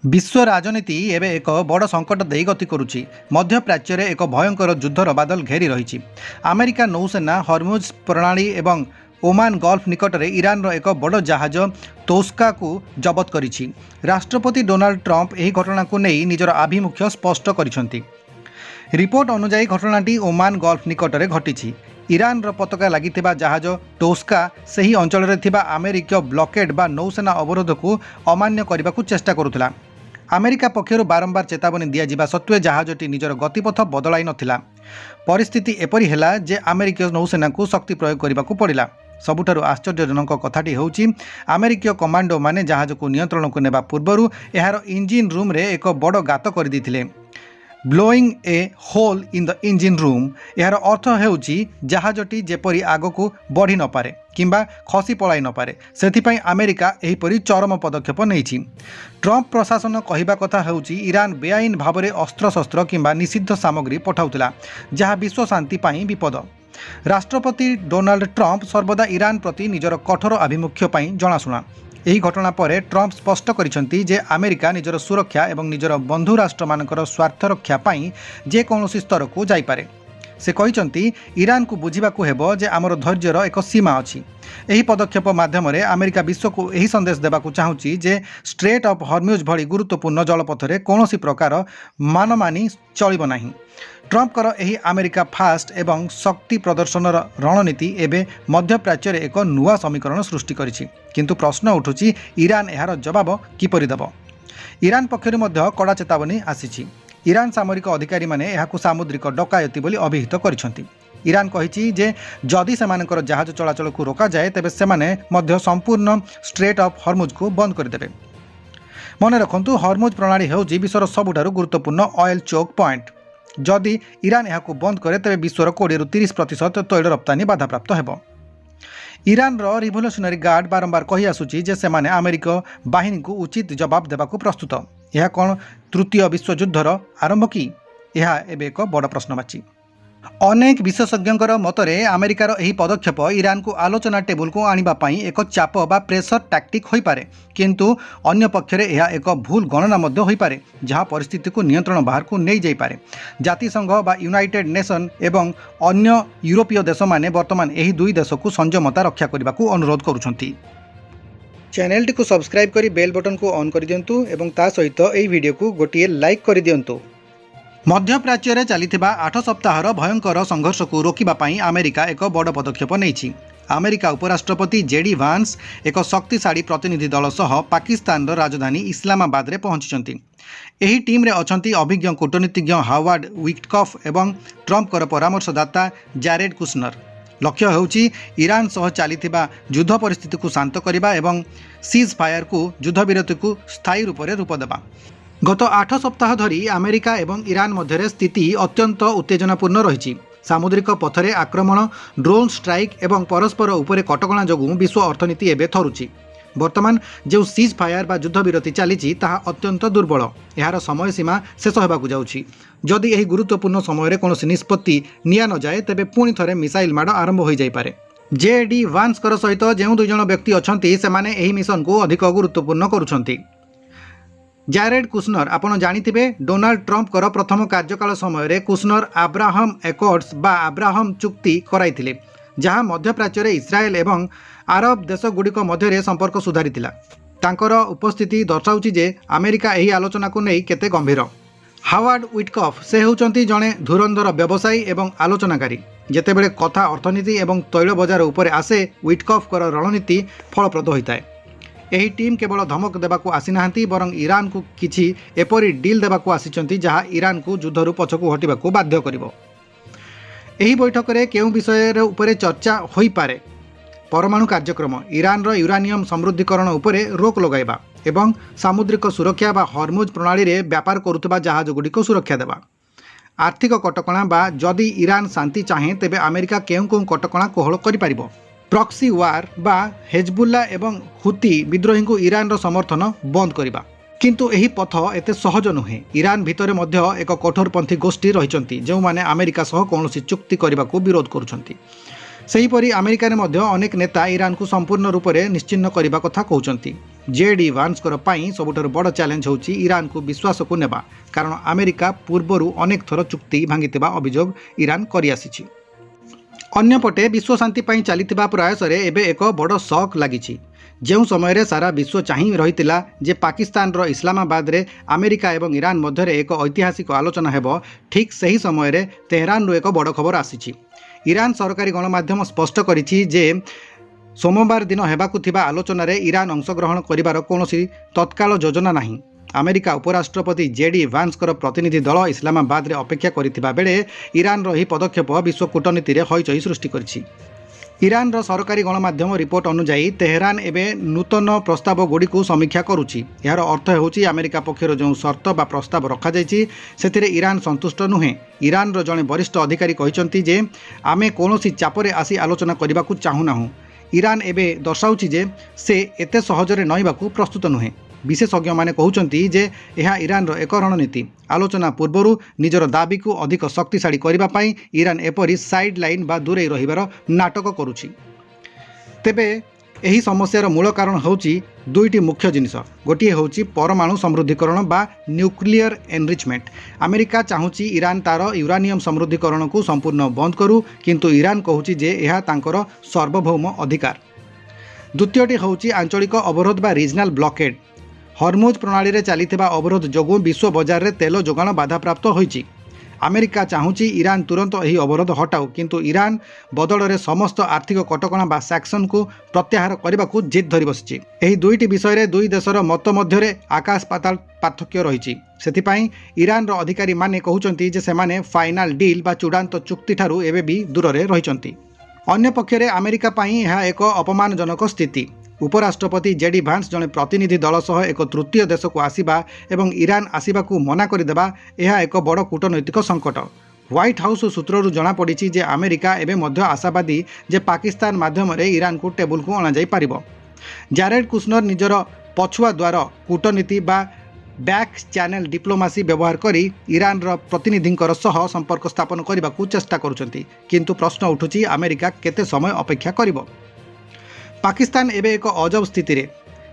विश्व राजनीति एवं एक बड़ संकट दे गति करुच्ची। मध्य प्राच्य में एक भयंकर युद्धर बादल घेरी रही। अमेरिका नौसेना हर्मुज प्रणाली एवं ओमान गल्फ निकट में ईरान एक बड़ जहाज तोस्का को जबत करिछि। राष्ट्रपति डोनाल्ड ट्रंप यह घटना को नहीं निजर आभिमुख्य स्पष्ट करिसेंति। रिपोर्ट अनुसार घटनाटी ओमान गल्फ निकट में घटी। ईरान पताका लगी जहाज टोस्का सही अंचल आमेरिकीय ब्लॉकेड बा नौसेना अवरोध को अमान्य करने को चेष्टा करुला। अमेरिका पक्षर बारंबार चेतावनी दिया सत्वे जहाजटी निजर गतिपथ बदलाई नथिला। परिस्थिति एपरी हैला जे अमेरिकीय नौसेना को शक्ति प्रयोग करने को पड़ा। सबुठारु आश्चर्यजनक कथाटी होउची अमेरिकीय कमांडो माने जहाज को नियंत्रण को नेबा पूर्वरु एहार इंजिन रूम रे एक बड़ गात कर दिथिले। Blowing a hole in the engine room यार अर्थ हेउची जहाजटी जेपरी आगको बढ़ी न पारे किंबा खसी पलाई न पारे। सेथिपई अमेरिका एहीपरी चरम पदक्षेप नेइछि। ट्रंप प्रशासन कहिबा कथा हेउची ईरान बेआईन भावरे अस्त्रशस्त्र किंबा निषिद्ध सामग्री पठाउतिला जहा विश्व शांति पई विपद। राष्ट्रपति डोनाल्ड ट्रंप सर्वदा ईरान प्रति निजर कठोर आभिमुख्य पई जनाशुना। यही घटना पर ट्रंप स्पष्ट करिसेंति जे अमेरिका निजर सुरक्षा एवं निजर बंधु राष्ट्र मानकर स्वार्थ रक्षा पई जे कौनसी स्तर को जाई पारे। से कहिसेंति ईरान को बुझिबाकू हेबो जे आमर धैर्यर एक सीमा अछि। एही पदक्षेप माध्यम रे अमेरिका विश्व को यही संदेश देबाकू चाहूची जे स्ट्रेट ऑफ हॉर्मुज भली गुरुत्वपूर्ण जलपथरे कौनसी प्रकार मानमानी चलिब नाही। ट्रंपकर यही अमेरिका फास्ट एवं शक्ति प्रदर्शनर रणनीति एवं मध्य प्राच्य में एक नुआ समीकरण सृष्टि करिछि। किंतु प्रश्न उठुछि ईरान यार जवाब किपरि देब। ईरान पक्षरु मध्य कड़ा चेतावनी आसीछि। ईरान सामरिक अधिकारी माने एहाकु सामुद्रिक डकायती बोली अभिहित करिसेंति। ईरान कहिछि जे जदि सेमानकर जहाज चलाचल को रोका जाए तेबे सेमाने मध्य संपूर्ण स्ट्रेट ऑफ हॉर्मुज को बंद करदेबे। मन रखंतु हॉर्मुज प्रणाली हेउछि विश्वर सबुठारु गुरुत्वपूर्ण ऑयल चोक पॉइंट। जदि ईरान यहाँ बंद करे तेरे विश्वर 20-30% तैल रप्तानी बाधाप्राप्त हेबो। ईरान रिवोल्यूशनरी गार्ड बारंबार कही आसुची जे सेमाने अमेरिका बाहिनी को उचित जवाब देबाकू प्रस्तुत। यह कौन तृतीय विश्वयुद्धर आरंभ कि? यह एबे एक बड़ प्रश्नवाची। अनेक विशेषज्ञर मतरे अमेरिकार यही पदक्षेप ईरान को आलोचना टेबुल को आनिबा पई एक चाप बा प्रेशर टैक्टिक होई पारे। किंतु अन्य पक्षरे यह एक भूल गणना मध्य होई पारे जहां परिस्थिति को नियंत्रण बाहर को नहीं जाई पारे। जातिसंघ बा यूनाइटेड नेशन एवं अन्य यूरोपीय देश माने वर्तमान यही दुई देश को संयमता रक्षा करने को अनुरोध करुछंती। चैनल को सब्सक्राइब करी बेल बटन को ऑन कर दियंतु एवं ता सहित एही वीडियो को गोटिए लाइक कर दियंतु। मध्य प्राच्य में चलिथिबा 8 सप्ताहर भयंकर संघर्ष को रोकिबा पई अमेरिका एक बड़ पदक्षेप नेइछि। अमेरिका उपराष्ट्रपति जेडी वांस एक शक्तिशाली प्रतिनिधि दल सह पाकिस्तान राजधानी इस्लामाबाद रे पहुंचिचंती। एही टीम रे अछंती अभिज्ञ कूटनीतिज्ञ हावर्ड विटकॉफ एवं ट्रंप कर परामर्शदाता जैरेड कुशनर। लक्ष्य हेउछि ईरान सह चलिथिबा युद्ध परिस्थिति को शांत करबा एवं सीज फायर को युद्ध विरति को स्थायी रूप से रूप देबा। गत 8 सप्ताह धरी अमेरिका एवं ईरान मध्य स्थिति अत्यंत उत्तेजनापूर्ण रही। सामुद्रिक पथरे आक्रमण, ड्रोन स्ट्राइक एवं परस्पर उपरे कटकणा जोगु विश्व अर्थनीति एवं थरुची। वर्तमान जो सीज फायर बा युद्ध विरति चली ताहा अत्यंत दुर्बल। यार समय सीमा शेष होबाकू जाउछि। जदि यही गुरुत्वपूर्ण समय कौन निष्पत्ति निया न जाए तेबे पुणी थरे मिसाइल माड़ आरंभ हो जाई पारे। जेडी वांस कर सहित जो 2 जण व्यक्ति अछंती सेमाने एही मिशन को अधिक गुरुत्वपूर्ण करुछंती। जैरेड कुशनर आपण जानिथिबे डोनाल्ड ट्रंप कर प्रथम कार्यकाल समय रे कुशनर अब्राहम एकॉर्ड्स बा अब्राहम चुक्ति कराइथिले जहां मध्य प्राच्य रे इस्राएल एवं अरब देश गुड़िक मध्य संपर्क सुधारिथिला। तांकर उपस्थिति दर्शाउछि जे अमेरिका एही आलोचना को नहीं केते गंभीर। हावर्ड विटकॉफ से होउचंती जणे धुरंधर व्यवसायी एवं आलोचनाकारी। जेतेबेले कथा अर्थनीति एवं तैल बजार उपरे आसे विटकॉफ कर रणनीति फलप्रद होइताय। यही टीम केवल धमक देबाकू आसी नाहंती बरं ईरान को किछि एपरी डील देबाकू आसिचंती जहां ईरान को युद्धरू पछकू हटिबाकू बाध्य करिवो। एही बैठक रे केउ विषय उपरे चर्चा होई पारे? परमाणु कार्यक्रम, ईरान रो यूरानियम समृद्धिकरण उपरे रोक लगाइबा एवं सामुद्रिक सुरक्षा बा हॉर्मुज प्रणाली रे व्यापार करुतबा जहाज गुडी को सुरक्षा देबा। आर्थिक कटकणा बा जदि ईरान शांति चाहे तेबे अमेरिका केउ कटकणा कोहल करि पारिबो। प्रॉक्सी वार बा हेजबुल्ला एवं हुती विद्रोही को ईरान रो समर्थन बंद करिबा। किंतु एही पथ एते सहज नुहे। ईरान भितरे मध्य एक कठोरपंथी गोष्ठी रहिचंती जो माने अमेरिका सह कौनसी चुक्ति करने को विरोध करुछंती। सेहीपरि अमेरिका रे मध्य अनेक नेता ईरान को संपूर्ण रूप से निश्चिन्न करने कथा कहउचंती। जेडी भान्सकर सबुठारु बड़ चैलेंज होची ईरान को विश्वास को नेबा कारण अमेरिका पूर्वरु अनेक थर चुक्ति भांगिथिबा अभियोग ईरान करि आसीछि। अन्यपटे विश्व शांति पई चलिथिबा प्रयास रे एबे एक बड़ शॉक लागिछि। जो समय सारा विश्व चाहि रहितिला जे पाकिस्तान रो इस्लामाबाद रे अमेरिका एवं ईरान मध्य एक ऐतिहासिक आलोचना हेबो, ठीक सही समय रे तेहरान रो एक बड़ खबर आसीछि। ईरान सरकारी गणमाध्यम स्पष्ट करिछि जे सोमवार दिन हेबाकु थिबा आलोचना रे ईरान अंशग्रहण करिवार कोनोसी तत्काल योजना नाही। अमेरिका उपराष्ट्रपति जेडी भान्सकर प्रतिनिधि दल इस्लामाबाद रे अपेक्षा करिथिबा बेले ईरान रो ही पदक्षेप विश्व कूटनीति रे हईचई सृष्टि करिछि। ईरान रो सरकारी गणमाध्यम रिपोर्ट अनुसार तेहरान एबे नूतन प्रस्ताव गुडी को समीक्षा करुछि। यार अर्थ होछि अमेरिका पक्षर जो शर्त बा प्रस्ताव रखा जायछि सेथिरे ईरान संतुष्ट नुहे। ईरान रो जणे वरिष्ठ अधिकारी कहिसंती जे आमे कोनोसी चापरे आसी आलोचना करबाकू चाहू नाहू। ईरान एबे दर्शाउछि जे से एते सहजरे नइबाकू प्रस्तुत नुहे। विशेषज्ञ माने कहउचंती जे यह ईरान रो एक रणनीति। आलोचना पूर्वरु निजर दाबी को अधिक शक्तिशाली करबा पई ईरान एपरी साइड लाइन बा दूरे रहिबार नाटक करुछि। तेबे एही समस्यार मूल कारण होछि दुईटी मुख्य जिनिस। गोटिए होछि परमाणु समृद्धिकरण बा न्यूक्लियर एनरिचमेंट। अमेरिका चाहूछि ईरान तार यूरानियम समृद्धिकरण को संपूर्ण बंद करू, किंतु ईरान कहूछि जे यह तांकर सार्वभौम अधिकार। द्वितीयटी होछि आंचलिक अवरोध बा रीजनल ब्लॉकेड। हॉर्मुज प्रणाली रे चलिथिबा अवरोध जोगु विश्व बाजार रे तेल जोगाण बाधाप्राप्त होइछि। अमेरिका चाहूछि ईरान तुरंत एही अवरोध हटाऊ, किंतु ईरान बदल रे समस्त आर्थिक कटकणा बा सैक्शन को प्रत्याहार करबाकू जिद धरि बसिछि। एही दुईटी विषय रे दुई देशर मत मध्यरे आकाश पाताल पार्थक्य रहिछि। सेथिपाई ईरान रो अधिकारी माने कहउचंती जे सेमाने फाइनल डील बा चूड़ांत चुक्ति ठारू एबे भी दूर रे रहिचंती। अन्य पक्षरे अमेरिका पाई यह एक अपमानजनक स्थिति। उपराष्ट्रपति जेडी भान्स जड़े प्रतिनिधि दल सह एक तृतीय देश को आसिबा एवं ईरान आसिबाकू मना करदेबा यह एक बड़ कूटनैतिक संकट। व्हाइट हाउस सूत्ररू जना पड़ी जे अमेरिका एबे मध्य आशावादी जे पाकिस्तान माध्यम रे ईरान को टेबुल को अणा जाई पारिबो। जारेड कुशनर निजर पछुआ द्वार कूटनीति बा बैक चैनल डिप्लोमासी व्यवहार करी ईरान रो प्रतिनिधिंकर सह संपर्क स्थापन करने को चेष्टा करुछंती, किंतु प्रश्न उठुची अमेरिका केते समय अपेक्षा करिबो। पाकिस्तान एबे एक अजब स्थिति रे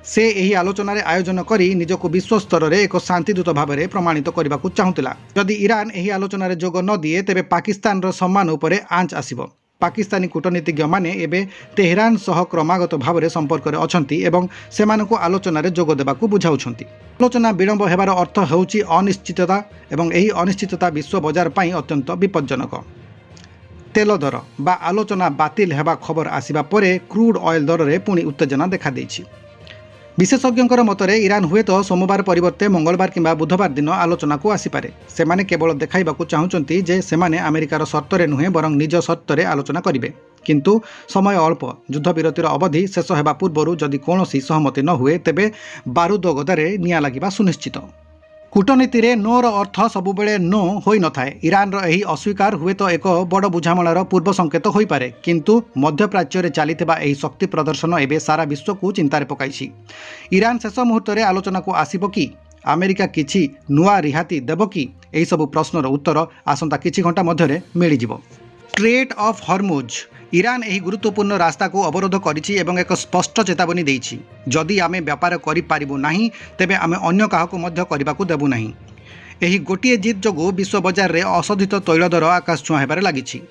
से एही आलोचना रे आयोजन करी निजको विश्व स्तर रे एक शांतिदूत भाव में प्रमाणित करने को चाहूला। जदि ईरान एही आलोचना रे जोग न दिए तेबे पाकिस्तान रो सम्मान उपरे आंच आसिबो। पाकिस्तानी कूटनीतिज्ञ माने एबे तेहरान सह क्रमागत भाव में संपर्क रे अछंती एवं सेमानकु आलोचना रे जोग देबाकू बुझाउछंती। आलोचना विलंब हेबार अर्थ हेउची अनिश्चितता एवं एही अनिश्चितता विश्व बाजार पई अत्यंत विपज्जनक। तेल दर बा आलोचना बातिल हेबा खबर आसिबा परे क्रूड ऑयल दर रे पुणी उत्तेजना देखा देछि। विशेषज्ञर मतरे ईरान हुए तो सोमवार परिवर्ते मंगलवार किंबा बुधवार दिन आलोचना को आसीपारे। सेमाने केवल देखाइबाकू चाहूचंती जे सेमाने अमेरिकार शर्तरे नुहे बरं निज शर्तरे आलोचना करिवे, किंतु समय अल्प। युद्ध विरतिर अवधि शेष हेबा पूर्वरु जदि कोनोसी सहमति न हुए तेबे बारूद गदारे निया लागिबा सुनिश्चित। कूटनीति रे नोर अर्थ सबुबेले नो होई न थाए। ईरान रो एही अस्वीकार हुए तो एक बड़ बुझामणार पूर्व संकेत होई पारे, किंतु मध्यप्राच्य रे चलिथिबा एही शक्ति प्रदर्शन एबे सारा विश्व को चिंतारे पकाइछि। ईरान शेष मुहूर्त रे आलोचना को आसीबो कि अमेरिका किछि नुआ रिहाती देबो कि एही सब प्रश्नर उत्तर आसंता किछि घंटा मध्यरे मिलि जिवो। स्ट्रेट ऑफ हॉर्मुज ईरान एही गुरुत्वपूर्ण रास्ता को अवरोध करिछि एवं एक स्पष्ट चेतावनी देइछि। जदि आमे व्यापार करि पारिबु नाही तेबे आमे अन्य काहाकू मध्य करिबाकू देबु नाही। एही गोटिए जिद जोगु विश्व बाजार रे अशोधित तैल दर आकाश छुआ हेबारे लागिछि।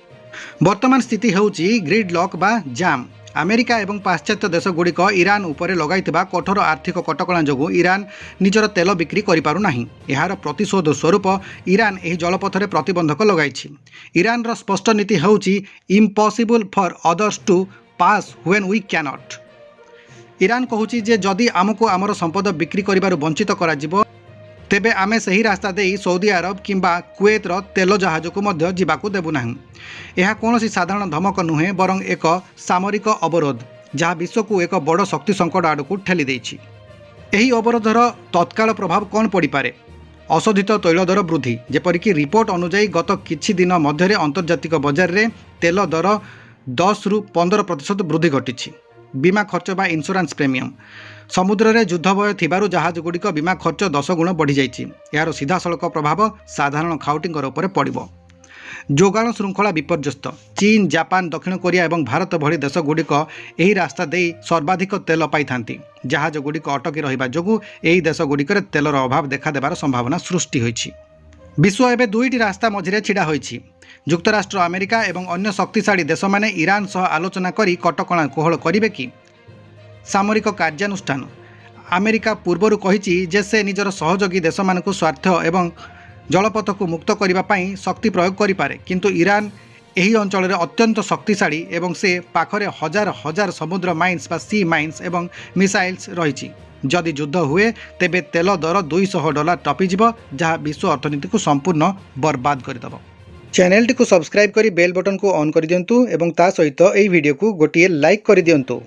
वर्तमान स्थिति हेउछि ग्रिड लॉक बा जाम। अमेरिका एवं पाश्चात्य देश गुड़िक ईरान उपरे लगाइथिबा कठोर आर्थिक कटकणा जोगु ईरान निजर तेल बिक्री करि पारु नाही। एहार प्रतिशोध स्वरूप ईरान एही जलपथरे प्रतिबंधक लगाइछि। ईरान रो स्पष्ट नीति हेउछि impossible for others to pass when we cannot. Iran कहूछि जे जदि आमको आमर संपद बिक्री करिबारु वंचित करा जिवो तेबे आमे सही रास्ता देई सऊदी अरब किंबा कुवेत रो तेल जहाज को मध्य जिबाकू देबु नाही। यह कौनसी साधारण धमक नुहे बरं एक सामरिक अवरोध जहाँ विश्व को एक बड़ शक्ति संकट आड़कू ठेली देछि। एही अवरोधर तत्काल प्रभाव कौन पड़ी पारे? अशोधित तैल दर वृद्धि। जेपरिक रिपोर्ट अनुसार गत किछि दिन मध्य अंतर्जातिक बजार रे तेल दर 10 ରୁ 15% वृद्धि घटी। बीमा खर्च बा इंश्योरेंस प्रीमियम समुद्र रे युद्ध भय थिबारु जहाज गुड़िक बीमा खर्च 10 गुण बढ़ी जाइछि। यार सीधा सड़क प्रभाव साधारण खाउटिंगर उपरे पड़िबो। जोगाण श्रृंखला विपर्यस्त। चीन, जापान, दक्षिण कोरिया और भारत भली देशगुड़िक यही रास्ता दे सर्वाधिक तेल पाई जहाजगुड़िक अटकी रहा जो यही देशगुड़िक तेलर अभाव देखादेवार संभावना सृष्टि होइछि। विश्व एवं दुईटी रास्ता मझिरे छिड़ा होइछि। युक्तराष्ट्र, अमेरिका और अन्य शक्तिशाली देश माने ईरान सह आलोचना करी कटकणा कोहल करिवे कि सामरिक कार्यानुष्ठान। अमेरिका पूर्वरु कहिछि जे से निजर सहयोगी देश मानकु स्वार्थ एवं जलपथ को मुक्त करने शक्ति प्रयोग करिपारे, किंतु ईरान यही अंचल अत्यंत शक्तिशाली एवं से पाखरे हजार हजार समुद्र माइन्स बा सी माइन्स एवं मिसाइल्स रही। जदि युद्ध हुए तेबे तेल दर $200 टपिजिव, जहाँ विश्व अर्थनीति को संपूर्ण बर्बाद करदेव। चैनल टी को सब्सक्राइब करी बेल बटन को ऑन कर दियंतु एवं ता सहित एही वीडियो को गोटिए लाइक कर दियंतु।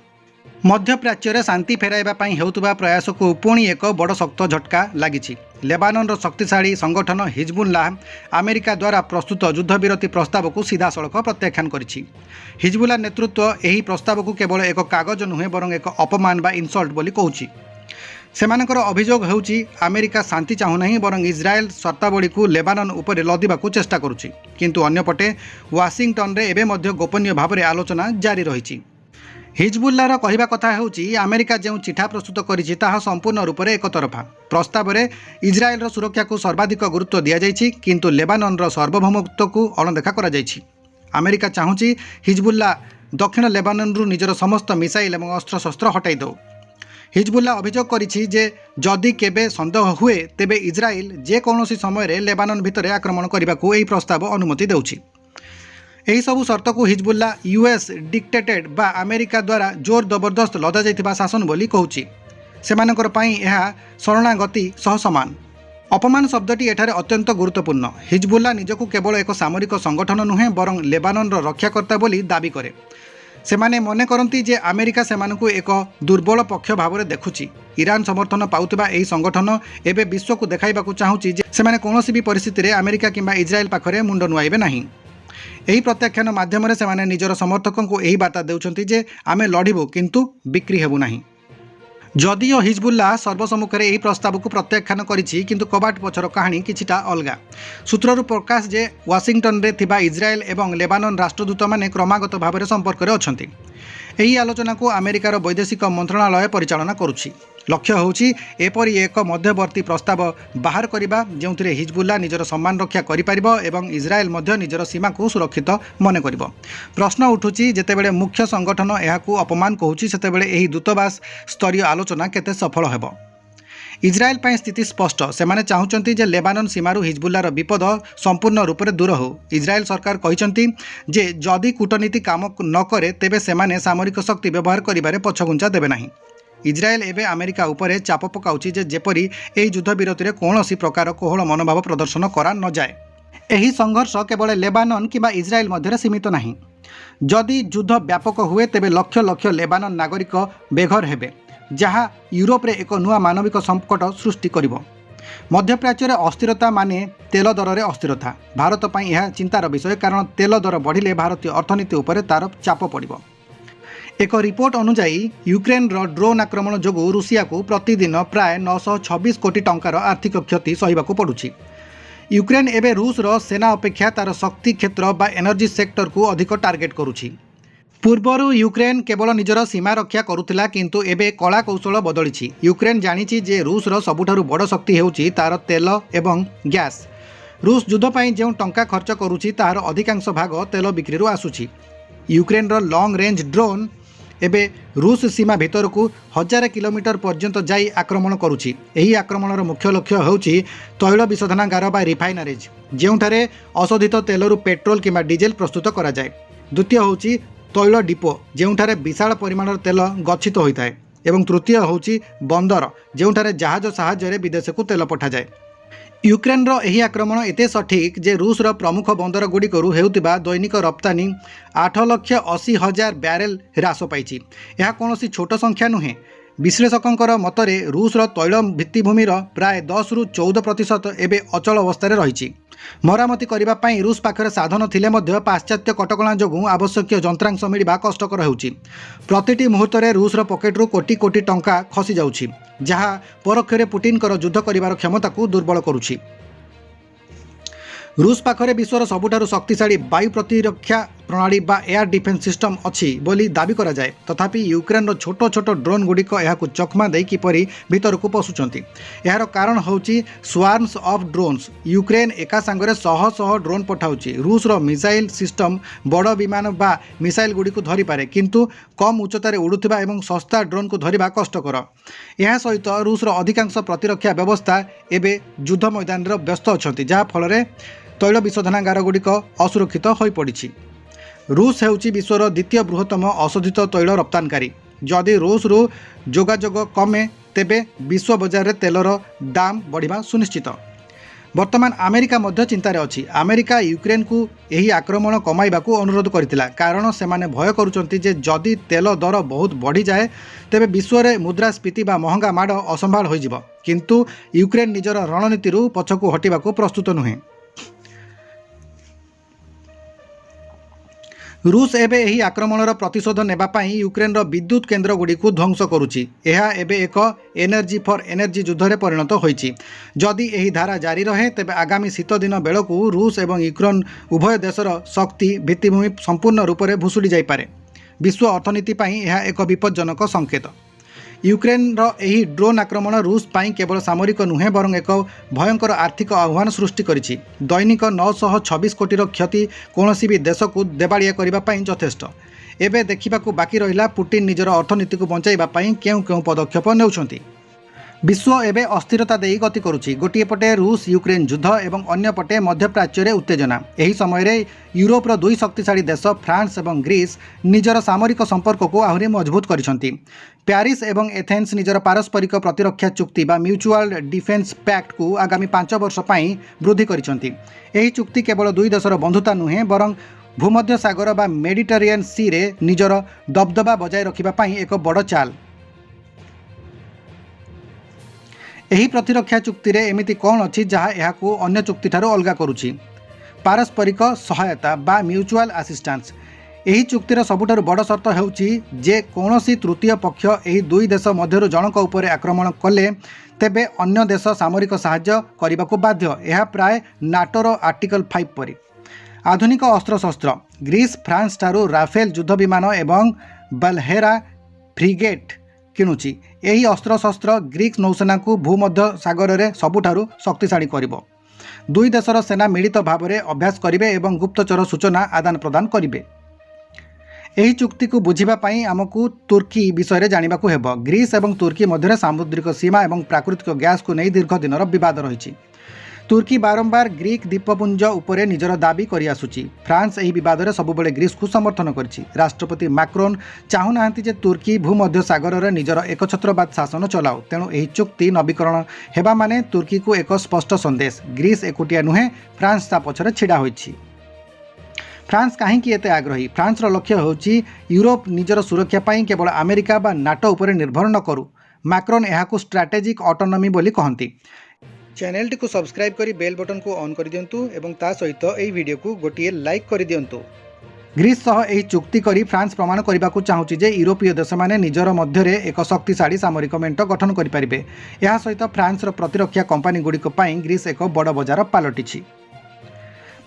मध्य प्राच्य शांति फेराइबा पई हेउतबा प्रयास को पुणी एक बड़ शक्त झटका लागिछि। लेबानन शक्तिशाली संगठन हिजबुल्लाह अमेरिका द्वारा प्रस्तुत युद्धविरति प्रस्ताव को सीधा सड़क प्रत्याख्यान करिछि। हिजबुल्लाह नेतृत्व यही प्रस्ताव को केवल एक कागज नुहे बरं एक अपमान बा इनसल्ट बोली कहूछि। सेमानकर अभियोग हेउछि अमेरिका शांति चाहुनाही बरं इजराएल शर्तावली को लेबानन उपर लदिबाकू चेष्टा करुछि, किंतु अन्यपटे वाशिंगटन रे एबे मध्य गोपनीय भाव में आलोचना जारी रहिछि। हिजबुल्लार कहवा कथा हेउछि अमेरिका जो चिठा प्रस्तुत करिछि ताहा संपूर्ण रूप से एकतरफा। प्रस्ताव में इजराएल सुरक्षा को सर्वाधिक गुरुत्व दि जाइछि, किंतु लेबानन सार्वभौमत्व को अणदेखा करा जाइछि। अमेरिका चाहुछि हिजबुल्ला दक्षिण लेबानन रु निजर समस्त मिसाइल और अस्त्रशस्त्र हटाई दो। हिजबुल्ला अभियोग करिछि जे जदि केबे संदेह हुए तेबे इजराइल जेकोसी समय लेबानन भितर आक्रमण करने को यह प्रस्ताव अनुमति देउछि। यही सबू शर्त को हिजबुल्ला यूएस डिक्टेटेड बा अमेरिका द्वारा जोर जबरदस्त लदा जाइथिबा शासन बोली कहूछि। सेमानकर पई एहा शरणागति सह समान। अपमान शब्दटी एठारे अत्यंत गुरुत्वपूर्ण। हिजबुल्ला निजको केवल एक सामरिक संगठन नुहे बरं लेबानन रक्षाकर्ता बोली दाबी करे। सेमाने मने करती जे अमेरिका सेमानकु एक दुर्बल पक्ष भाव में देखुछि। ईरान समर्थन पाउथिबा एही संगठन एबे विश्व को देखाइबाकू चाहुछि जे सेमाने कोनोसी भी परिस्थिति रे अमेरिका किंबा इजराइल पाखरे मुंड नुआइबे नाही। यही प्रत्याख्यान माध्यम से निजर समर्थकों को यही बार्ता देउछंती जे आमे लड़िबु किंतु बिक्री हेबु नाही। जदिओ हिजबुल्ला सर्वसम्मुखें यही प्रस्ताव को प्रत्याख्यान करिछि, किंतु कबाट पछर कहानी किछिटा अलगा। सूत्ररु प्रकाश जे वाशिंगटन रे थिबा इजराएल एवं लेबानन राष्ट्रदूत माने क्रमागत भाव में संपर्क में अछंती। यही आलोचना को अमेरिकार वैदेशिक मंत्रणालय परिचालना करुछि। लक्ष्य होउछि एपरि एक मध्यवर्ती प्रस्ताव बाहर करिबा जेउथिरे हिजबुल्ला निजर सम्मान रक्षा करिपारिबो एवं इजराएल मध्य निजर सीमा को सुरक्षित मन करिबो। प्रश्न उठुछि जेतेबेले मुख्य संगठन एहाकू अपमान कहूछि सेतेबेले एही दूतावास स्तरीय आलोचना केते सफल हेबो। इजराएल पई स्थिति स्पष्ट। सेमाने चाहुचंती जे लेबानन सीमारू हिजबुल्लार विपद संपूर्ण रूप से दूर हो। इजराएल सरकार कहिसंती जे जदि कूटनीति काम न करे तेबे सेमाने सामरिक शक्ति व्यवहार करिबारे पछघुंचा देबे नाही। इजराएल एवं अमेरिका उपरे चाप पकाउछि जे जेपरि एही युद्ध विरति कौनसी प्रकार कोहल मनोभाव प्रदर्शन करा न जाए। एही संघर्ष केवल लेबानन किंबा इजराएल मध्य सीमित नहीं। जदि युद्ध व्यापक हुए तेबे लक्ष लक्ष लेबानन नागरिक बेघर हेबे, जहाँ यूरोप रे एक नुआ मानविक संकट सृष्टि करिवो। मध्य प्राच्य अस्थिरता माने तेल दर रे अस्थिरता। भारत पई यह चिंतार विषय, कारण तेल दर बढ़िले भारतीय अर्थनीति उपरे तार चाप पड़िबो। एक रिपोर्ट अनुसार यूक्रेन ड्रोन आक्रमण जोगु रूसिया को प्रतिदिन प्राय 926 कोटी टंकार आर्थिक क्षति सहिबाकू पड़ुछि। यूक्रेन एबे रूस रो सेना अपेक्षा तार शक्ति क्षेत्र बा एनर्जी सेक्टर को अधिक टार्गेट करुछि। पूर्वरु यूक्रेन केवल निजर सीमा रक्षा करुथिला, किंतु एबे कला कौशल बदलिछि। यूक्रेन जानिछि जे रूस रो सबुठारु बड़ शक्ति हेउछि तार तेल एवं गैस। रूस युद्ध पई जेउ टंका खर्च करुछि तार अधिकांश भाग तेल बिक्री आसुछि। यूक्रेन रो लॉन्ग रेंज ड्रोन एबे रूस सीमा भितर को 1000 किलोमीटर पर्यंत जाई आक्रमण करुछि। एही आक्रमणर मुख्य लक्ष्य होउछि तैल विशोधनागार बा रिफाइनरीज, जेउठारे अशोधित तेलरु पेट्रोल किंबा डीजेल प्रस्तुत करा जाए। द्वितीय होउछि तैल डिपो, जेउठारे विशाल परिमाणर तेल गच्छित होइताए। एवं तृतीय होउछि बंदर, जेउठारे जहाज साहाय्य विदेश को तेल पठा जाए। यूक्रेन यही आक्रमण एते सठिक जे रूस प्रमुख बंदर गुड़िकरू हेउतिबा दैनिक रप्तानी 8,80,000 बैरेल ह्रास पाइछि। यह कौनसी छोट संख्या नुहे। विश्लेषकों मतरे रूस तैल भित्तिभूमिर प्राय 10 ରୁ 14% एबे अचल अवस्था रही। मरामती करने रूस पाखरे साधन थिले मध्य पाश्चात्य कटकणा जोगु आवश्यक जंत्रांश मिलवा कष्टकर होउछि। प्रतिटी मुहूर्त रूस पकेट्रु कोटी कोटी टंका खसी जाउछि, जहाँ परोक्षरे पुटिन युद्ध करिवार क्षमता को दुर्बल करुछि। रूस पाखरे विश्वर सबुठारु शक्तिशाली वायु प्रतिरक्षा प्रणाली बा एयर डिफेन्स सिस्टम अच्छी बोली दाबी करा जाए तथापि यूक्रेन छोट छोट ड्रोन गुड़िक यहाकु चकमा दे किपरि भीतर को पशुचंती। यार कारण होची स्वार्म्स ऑफ ड्रोन्स। यूक्रेन एका संगरे शह शह ड्रोन पठाउची। रूस रो मिसाइल सिस्टम बड़ विमान बा मिसाइल गुड़िक धरि पारे किंतु कम उच्चतार उड़ुथिबा एवं सस्ता ड्रोन को धरिबा कष्टकर। यह सहित रूस रो अधिकांश प्रतिरक्षा व्यवस्था एबे युद्ध मैदान रे व्यस्त अछंती जहा फल तैल विशोधनागार गुड़िक असुरक्षित हो पड़ी। रूस हेउची विश्वर द्वितीय बृहत्तम अशोधित तैल रप्तानकारी। जदि रूस रु जोगाजोग कमे तेबे विश्व बजार रे तेलर दाम बढ़िबा सुनिश्चित। वर्तमान अमेरिका मध्य चिंतार अछि। अमेरिका यूक्रेन को यही आक्रमण कमाइबाकू अनुरोध करथिला कारण सेमाने भय करुचंती जे जदि तेल दर बहुत बढ़ी जाए तेबे विश्व रे मुद्रास्फीति बा महंगा माड़ असंभाल होइजिबो। किंतु यूक्रेन निजर रणनीति रु पछकू हटिबाकू प्रस्तुत नुहे। रूस एबे एही आक्रमणर प्रतिशोध नेबा पाई यूक्रेन विद्युत केन्द्र गुड़िक ध्वंस करुछि। यह एबे एक एनर्जी फॉर एनर्जी युद्ध रे परिणत होइछि। जदि एही धारा जारी रहे तेबे आगामी शीत दिन बेलकू रूस एवं यूक्रेन उभय देशर शक्ति भित्तिभूमि संपूर्ण रूप से भुशुड़ी जाई पारे। विश्व अर्थनीति पाई यह एक विपज्जनक संकेत। यूक्रेन यही ड्रोन आक्रमण रूस पाई केवल सामरिक नुहे बरं एक भयंकर आर्थिक आह्वान सृष्टि करिछि। दैनिक 926 कोटीर क्षति कौनसी भी देश को देवालिया करने पाई यथेष्ट। एबे देखिबाकू बाकी रहिला पुटिन निजर अर्थनीति को बंचाइबा पाई केउ केउ पदक्षेप नेउछंती। विश्व एबे अस्थिरता देई गति करुछि। गोटिए पटे रूस यूक्रेन युद्ध एवं अन्य पटे मध्यप्राच्य रे उत्तेजना। एही समय रे यूरोपर दुई शक्तिशाली देश फ्रांस एवं ग्रीस निजर सामरिक संपर्क को आहुरी मजबूत करिसंती। प्यारिस एवं एथेन्स निजर पारस्परिक प्रतिरक्षा चुक्ति बा म्यूचुअल डिफेन्स पैक्ट को आगामी 5 वर्ष पाई वृद्धि करिसंती। एही चुक्ति केवल दुई देशर बंधुता नुहे बरं भूमध्य सागर बा मेडिटेरियन सी रे निजर दबदबा बजाय रखिबा पाई एक बड़ चाल। एही प्रतिरक्षा चुक्ति रे एमिति कौन अछि जहाँ एहाकू अन्य चुक्ति ठारू अलगा करुछि? पारस्परिक सहायता बा म्यूचुअल असिस्टेंस। एही चुक्तिर सबुठारू बड़ शर्त हेउछि जे कौनसी तृतीय पक्ष एही दुई देश मध्यरु जनक उपरे आक्रमण कले तेबे अन्य देश सामरिक सहायता करबाकू बाध्य। यह प्राय नाटोर आर्टिकल 5 परि। आधुनिक अस्त्रशस्त्र ग्रीस फ्रांस ठारू राफेल युद्ध विमान एवं बाल्हेरा फ्रिगेट किणुची। यही अस्त्रशस्त्र ग्रीक नौसेना को भूमध्य सागर रे सबुठारू शक्तिशाली करिबो। दुई देशर सेना मिलित भाव में अभ्यास करिवे एवं गुप्तचर सूचना आदान प्रदान करिवे। एही चुक्ति को बुझिबा पाई आमको तुर्की विषय रे जानिबाकू हेबो। ग्रीस एवं तुर्की मध्य सामुद्रिक सीमा एवं प्राकृतिक गैस को नहीं दीर्घ दिनर विवाद रही। तुर्की बारंबार ग्रीक द्वीपपुंज उपरे निजर दाबी करि आसुची। फ्रांस एही विवाद रे सबुबेले ग्रीस को समर्थन करिछि। राष्ट्रपति मैक्रोन चाहू नाहंती जे तुर्की भूमध्य सागर रे निजर एकछत्रवाद शासन चलाओ। तेणु एही चुक्ति नवीकरण हेबा माने तुर्की को एक स्पष्ट संदेश ग्रीस एकुटिया नुहे फ्रांस ता पछरे छिड़ा होइछि। फ्रांस कहीं एते आग्रही? फ्रांस रो लक्ष्य होची यूरोप निजर सुरक्षा पाई केवल अमेरिका बा नाटो उपरे निर्भर न करू। मैक्रोन एहाकू स्ट्रैटेजिक ऑटोनॉमी बोली कहंती। चैनल टी को सब्सक्राइब करी बेल बटन को ऑन कर दियंतु एवं ता सहित एही वीडियो को गोटिए लाइक कर दियंतु। ग्रीस सह एही चुक्ति करी फ्रांस प्रमाण करने को चाहूँगी जे यूरोपीय देश माने निजर मध्य एक शक्तिशाली सामरिक मेंट गठन करें। यह सहित फ्रांस प्रतिरक्षा कंपानी गुड़िक ग्रीस एक बड़ बजार पलटि।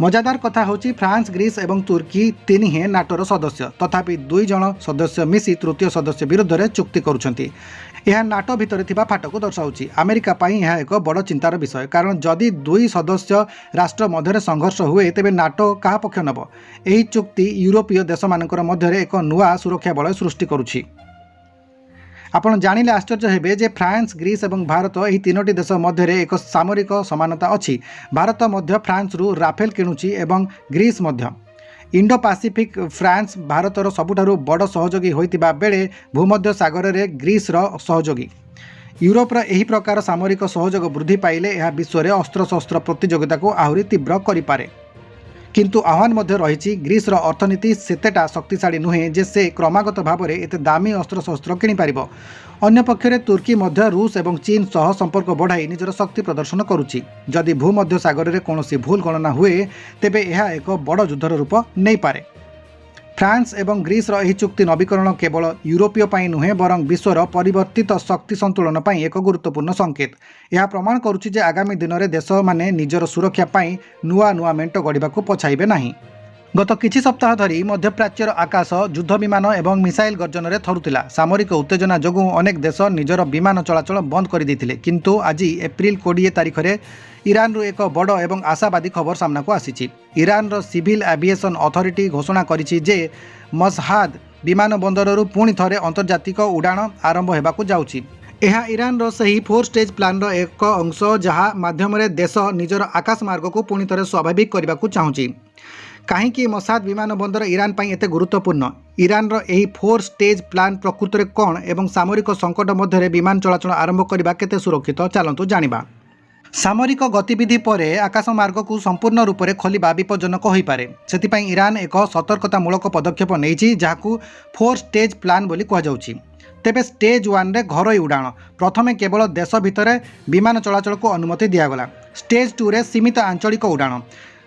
मजादार कथा होची फ्रांस ग्रीस एवं तुर्की तीन ही नाटोर सदस्य तथापि दुई जन सदस्य मिसी तृतीय सदस्य विरुद्ध रे चुक्ति करुछंती। यह नाटो भितर थिबा फाटक दर्शाउची। अमेरिका पाई यह एक बड़ चिंतार विषय कारण जदि दुई सदस्य राष्ट्र मध्य संघर्ष हुए तेबे नाटो कहा पक्ष नब? एही चुक्ति यूरोपीय देश मानकर मध्य एक नुआ सुरक्षा बल सृष्टि करुछि। आपण जानिले आश्चर्य हेबे जे फ्रांस ग्रीस एवं भारत एही तीनोटी देश मध्य एक सामरिक समानता अछि। भारत मध्य फ्रांस रु राफेल किणुछि एवं ग्रीस मध्य। इंडो पैसिफिक फ्रांस भारतर सबुठारु बड़ सहयोगी होइतिबा बेले भूमध्य सागर रे ग्रीस रो सहयोगी। यूरोपर एही प्रकार सामरिक सहयोग वृद्धि पाइले यह विश्व में अस्त्रशस्त्र प्रतियोगिता को आहुरी तीव्र करिपारे। किंतु आह्वान मध्य रही ग्रीस रो अर्थनीति सेतेटा शक्तिशाली नुहे जे से क्रमागत भाव में एते दामी अस्त्रशस्त्र किनि पारिबो। अन्य पक्षरे तुर्की मध्य रूस एवं चीन सह संपर्क बढ़ाई निजर शक्ति प्रदर्शन करुछि। जदि भूमध्य सागर में कौन भूल गणना हुए तेबे यह एक बड़ युद्धर रूप नहीं पारे। फ्रांस एवं ग्रीस रही चुक्ति नवीकरण केवल यूरोपीय पाई नुहे बरं विश्वर परिवर्तित शक्ति संतुलन पाई एक गुरुत्वपूर्ण संकेत। यह प्रमाण करुछि जे आगामी दिन में देश माने निजर सुरक्षा पाई नुआ नुआ मेंट गढ़ा पछाइबे नाही। गत किछि सप्ताह धरी मध्यप्राच्यर आकाश युद्ध विमान एवं मिसाइल गर्जन में थरुला। सामरिक उत्तेजना जोगु अनेक देश निजर विमान चलाचल बंद कर देथिले, किंतु आज एप्रिल 20 तारिख में ईरान रू एक बड़ एवं आशावादी खबर सामना को आसी। ईरान रो सिविल एविएशन अथॉरिटी घोषणा करिछि जे मशहाद विमान बंदररू पुणी थरे अंतर्जातिक उड़ाण आरंभ हेबाकु जाउछि। यह ईरान रो सही 4 स्टेज प्लान रो एक अंश जहाँ माध्यम देश निजर आकाश मार्ग को पुणी थरे स्वाभाविक करने को चाहूँगी। कहीं मसाद विमान बंदर ईरान पाई एते गुरुत्वपूर्ण? ईरान रो एही 4 स्टेज प्लान प्रकृत में कौन एवं सामरिक संकट मध्य विमान चलाचल आरंभ करने केते सुरक्षित चलतु जानिबा। सामरिक गतिविधि पर आकाश मार्ग को संपूर्ण रूप से खोलिबा विपज्जनक हो पारे। सेतिपाई ईरान एक सतर्कतामूलक पदक्षेप नहीं जहां 4 स्टेज प्लान बोली कहुछि। तेबे स्टेज 1 रे घरोई उड़ाण प्रथमे केवल देश भितर विमान चलाचल को अनुमति दिगला। स्टेज 2 रे सीमित आंचलिक उड़ाण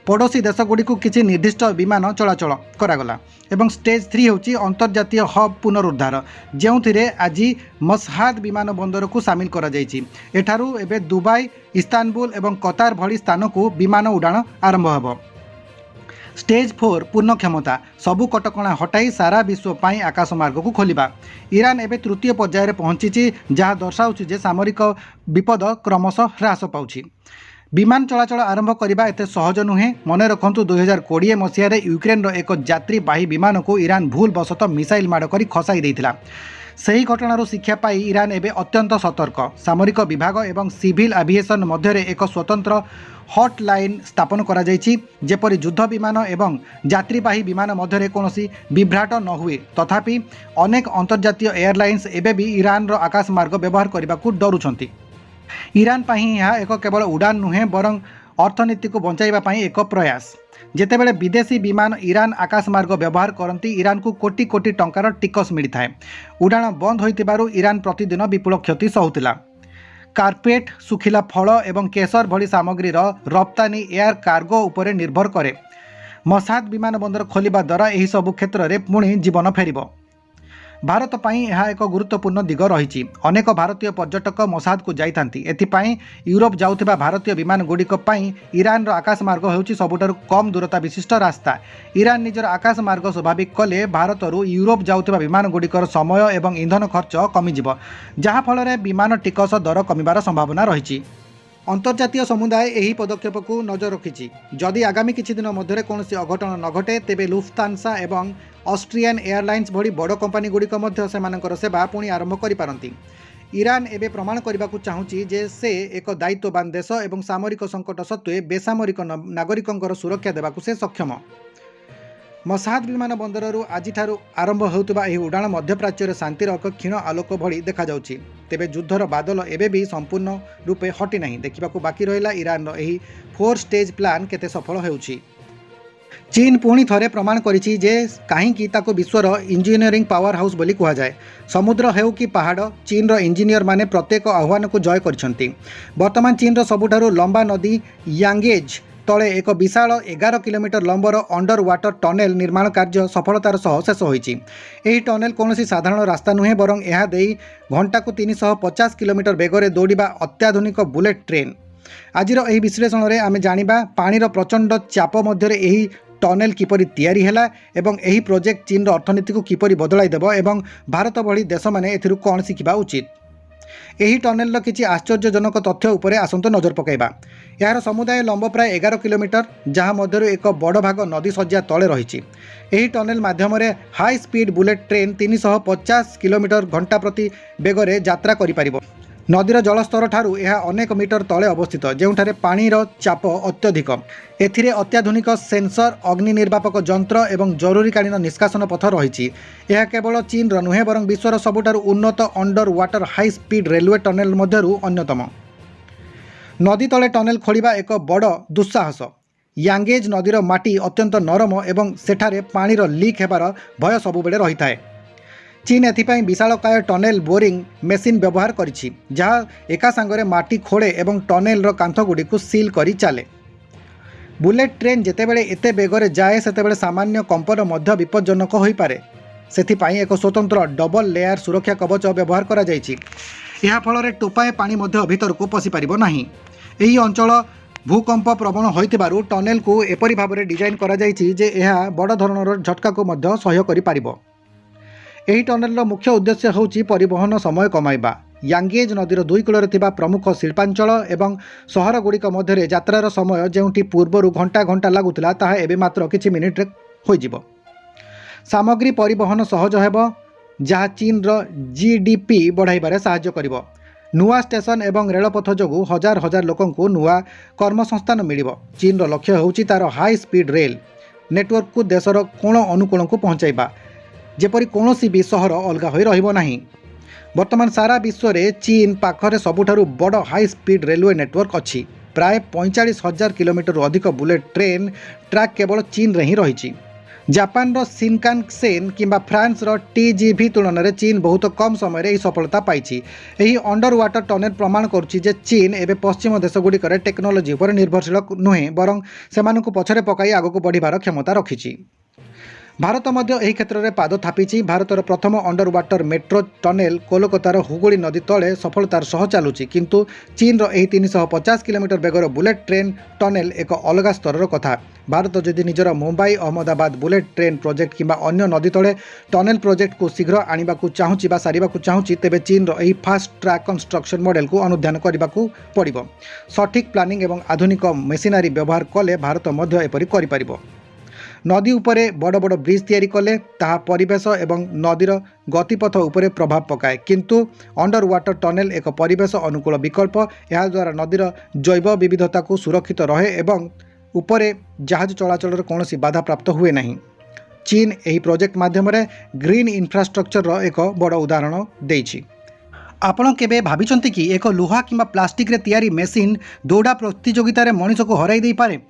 पड़ोशी देशगुड़ी को किसी निर्दिष्ट विमान चलाचल करागला। एवं स्टेज 3 होची अंतर्जातीय हब पुनरुद्धार जो आज मशहाद विमान बंदर को सामिल करा जायछि। एठारू एबे दुबई, इस्तानबुल एवं कतार भली स्थान को विमान उड़ाण आरंभ होब। स्टेज 4 पूर्ण क्षमता सबु कटकणा हटाई सारा विश्व पाई आकाश मार्ग को खोलिबा। ईरान एबे तृतीय पर्यायर पहुंची जहाँ दर्शाउछि जे सामरिक विपद क्रमशः ह्रास पाउछि। विमान चलाचल आरंभ करने एते सहज नुहे। मन रखु 2020 मसीह यूक्रेन एक यात्रीवाही विमान को ईरान भूल बसत मिसाइल माड़ कर खसाई देथिला। सही घटनार शिक्षा पाई ईरान एबे अत्यंत सतर्क। सामरिक विभाग एवं सिविल एविएशन मध्य एक स्वतंत्र हॉटलाइन स्थापन करा जायछि जेपरि युद्ध विमान एवं यात्रीवाही विमान मध्य कौनसी विभ्राट न हुए। तथापि अनेक अंतर्जातीय एयरलाइंस एबे भी ईरान रो आकाश मार्ग व्यवहार करने को डरुछंती। ईरान पाही यह एक केवल उड़ान नुहे बरं अर्थनीति को बंचाइबा पाई एक प्रयास। जेतेबेले विदेशी विमान ईरान आकाश मार्ग व्यवहार करती ईरान को कोटी कोटी टंकार टिकस मिलता है। उड़ाण बंद होइतिबारु ईरान प्रतिदिन विपुल क्षति सहुतिला। कार्पेट, सुखिला फल एवं केसर भली सामग्रीर रप्तानी एयर कार्गो उपरे निर्भर करे। मसाद विमान बंदर खोलिबा द्वारा एही सबु क्षेत्र में पुणी जीवन फेरिबो। भारत पाई यह एक गुरुत्वपूर्ण दिग रही। अनेक भारतीय पर्यटक मसाद को जाइथांती। एथिपाई यूरोप जाउथिबा भारतीय विमान गुड़िक पाई ईरान रो आकाश मार्ग होउछि सबुठारु कम दूरता विशिष्ट रास्ता। ईरान निजर आकाश मार्ग स्वाभाविक कले भारत यूरोप जाउथिबा विमान गुड़िकर समय एवं इंधन खर्च कमिजिब, जहाँ फल विमान टिकस दर कमिबार संभावना रही। अंतर्जातीय समुदाय यही पदक्षेप को नजर रखिछि। जदि आगामी किछि दिन मध्य कौनसी अघटन न घटे तेबे लुफ्तांसा एवं ऑस्ट्रियन एयरलाइंस भली बड़ कंपनी गुड़िक मध्य सेमानकर सेवा पुणी आरंभ करिपारंती। ईरान एबे प्रमाण करने को चाहूँगी जे से एक दायित्ववान देश एवं सामरिक संकट सत्वे बेसामरिक नागरिकों सुरक्षा देवाकू से सक्षम। मसाद विमान बंदररू आज आरंभ होउतबा एही उड़ाण मध्यप्राच्यर शांतिर एक क्षीण आलोक भली देखा जाउछि। तेबे युद्धर बादल एबे भी संपूर्ण रूपे हटि नाही। देखिबाकू बाकी रहिला ईरान एही 4 स्टेज प्लान केते सफल हेउछि। चीन पुणी थरे प्रमाण करिछि जे काहींकि ताको विश्वर इंजीनियरिंग पावर हाउस बोली कहा जाए। समुद्र हेउ कि पहाड़, चीन रो इंजीनियर माने प्रत्येक आह्वान को जय करिसंती। वर्तमान चीन रो सबुठारु लंबा नदी यांगेज तले एक विशाल 11 kilometre lumbar under water tunnel निर्माण कार्य सफलतार सह शेष होइछि। एही टनेल कौनसी साधारण रास्ता नुहे बरं यह देई घंटा को 350 किलोमीटर बेगरे दौड़िबा अत्याधुनिक बुलेट ट्रेन। आजिर एही विश्लेषण रे आमे जानिबा पानीर प्रचंड चाप मध्य एही टनेल किपरि तैयारी हैला एवं एही प्रोजेक्ट चीन अर्थनीति को किपरि बदलाई देबो एवं भारत भली देश माने एथिरु कोन शिखिबा उचित। एही टनेल किछि आश्चर्यजनक तथ्य उपरे आसंत नजर पकाइबा। यार समुदाय लंब प्राय 11 किलोमीटर, जहाँ मध्यरु एक बड़ भाग नदी सज्जा तले रही। एही टनेल माध्यम high speed bullet train 350 kilometre घंटा प्रति बेगरे यात्रा करि परिबो। नदीर जलस्तर ठारू यह अनेक मीटर तले अवस्थित, जोठारे पानीर चाप अत्यधिक। एथिरे अत्याधुनिक सेंसर, अग्नि निर्वापक जंत्र एवं जरूरीकालीन निष्कासन पथ रही। यह केवल चीन नुहे बरं विश्वर सबुठारु उन्नत under water high speed railway tunnel मध्यरु अन्यतम। नदी तले टनेल खोलिबा एक बड़ दुस्साहस। यांगेज नदीर माटी अत्यंत नरम एवं सेठारे पानीर लीक हेबार भय सबुबेले रही थाए। चीन एथिपाई विशालकाय टनेल बोरिंग मेसीन व्यवहार करिछि, जहाँ एका सांगरे माटी खोड़े एवं टनेल कांथ गुड़ी को सील करी चाले। बुलेट ट्रेन जितेबाला एत बेगर जाए से सामान्य कंपन विपज्जनक हो पारे से एक स्वतंत्र डबल लेयर सुरक्षा कवच व्यवहार करा जायछि। यह फल टोपाए पानी भीतर को पशिपार नहीं। यही अंचल भूकंप प्रवण होइतिबारु टनेल को एपरी भाव में डिजाइन करा जायछि जे यह बड़ धरणर झटका को सह्य करि पारिबो। एही टनेल मुख्य उद्देश्य होछि परिवहन समय कमाइबा। यांगेज नदीर दुई कूलर थिबा प्रमुख शिल्पांचल एवं सहर गुड़िक मध्य यात्रार समय जेउठी पूर्वर घंटा घंटा लागुतिला ताहा एबे मात्र किछि मिनिट रे होइजिबो। सामग्री परिवहन सहज हेबो जहाँ चीन जीडीपी बढ़ाइबारे साहाय्य करिबो। नुआ स्टेशन एवं रेलपथ जोगु हजार हजार लोकंकु नुआ कर्मसंस्थान मिलिबो। चीन लक्ष्य होछि तार हाई स्पीड रेल नेटवर्क को देशर कोण अनुकोण को पहुँचाइबा जेपरि कौनसी भी सहर अलगा होई रहिबो नाही। वर्तमान सारा विश्व में चीन पाखरे सबुठारु बड़ हाई स्पीड रेलवे नेटवर्क अच्छी। प्राय 45,000 किलोमीटर अधिक बुलेट ट्रेन ट्रैक केवल चीन रे ही रही। जापान रो शिनकानसेन किंबा फ्रांस रो टीजीवी तुलन में चीन बहुत कम समय यह सफलता पाई। यही अंडर वाटर टनेल प्रमाण करुच्ची जे चीन एवं पश्चिम देशगुड़िकर टेक्नोलोजी पर निर्भरशील नुहे बरं से पछरे पकाई आगक बढ़िबार क्षमता रखिछि। भारत मध्य एही क्षेत्र में पाद थापिछि। भारतर प्रथम अंडर वाटर मेट्रो टनेल कोलकातार हुगुली नदी तले सफलतार सह चलुछि किंतु चीन रो एही 350 किलोमीटर बेगर बुलेट ट्रेन टनेल एक अलग स्तर कथा। भारत जदि निजर Mumbai Ahmedabad bullet train project किंबा अन्य नदी तले टनेल प्रोजेक्ट को शीघ्र आनिबाकू चाहुछि बा सारिबाकू चाहुछि तेबे चीन रो एही फास्ट ट्रैक कंस्ट्रक्शन मॉडल को अनुध्यान करिबाकू पड़िबो। सठिक प्लानिंग एवं आधुनिक मेसिनारी व्यवहार कले भारत मध्य एपरि करि पारिबो। नदी उपरे बड़ बड़ ब्रिज तैयारी कले ताहा परिवेश एवं नदीर गतिपथ उपरे प्रभाव पकाए किंतु अंडर वाटर टनेल एक परिवेश अनुकूल विकल्प। यह द्वारा नदीर जैव विविधता को सुरक्षित रहे एवं उपरे जहाज चलाचल कौनसी बाधा प्राप्त हुए नहीं। चीन एही प्रोजेक्ट माध्यम ग्रीन इंफ्रास्ट्रक्चर एक बड़ उदाहरण देइछि। आपण केबे भाबिचंती कि एक लुहा किंबा प्लास्टिक रे तैयारी मेसीन दौड़ा प्रतियोगिता मनीष को हराई दे पारे।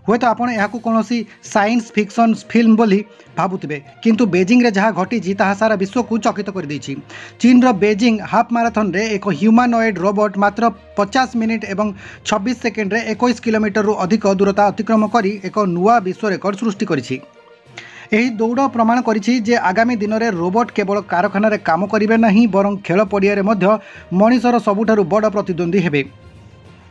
हुए तो आपण यहाँ कौन साइंस फिक्शन फिल्म बोली भावुवे किंतु बेजिंग रे जहाँ घटी ताहा सारा विश्व को चकित कर देछि। चीन रो बेजिंग हाफ मैराथन रे एक ह्यूमनॉइड रोबोट मात्र 50 मिनिट एवं 26 सेकेंड रे 21 किलोमीटर रु अधिक दूरता अतिक्रम करी एक नुआ विश्व रेकर्ड सृष्टि करिछि। यही दौड़ प्रमाण करिछि जे आगामी दिन में रोबोट केवल कारखाना रे काम करिवे नहीं बरं खेल पड़िया रे मध्य मनीषर सबुठारु बड़ प्रतिद्वंदी हेबे।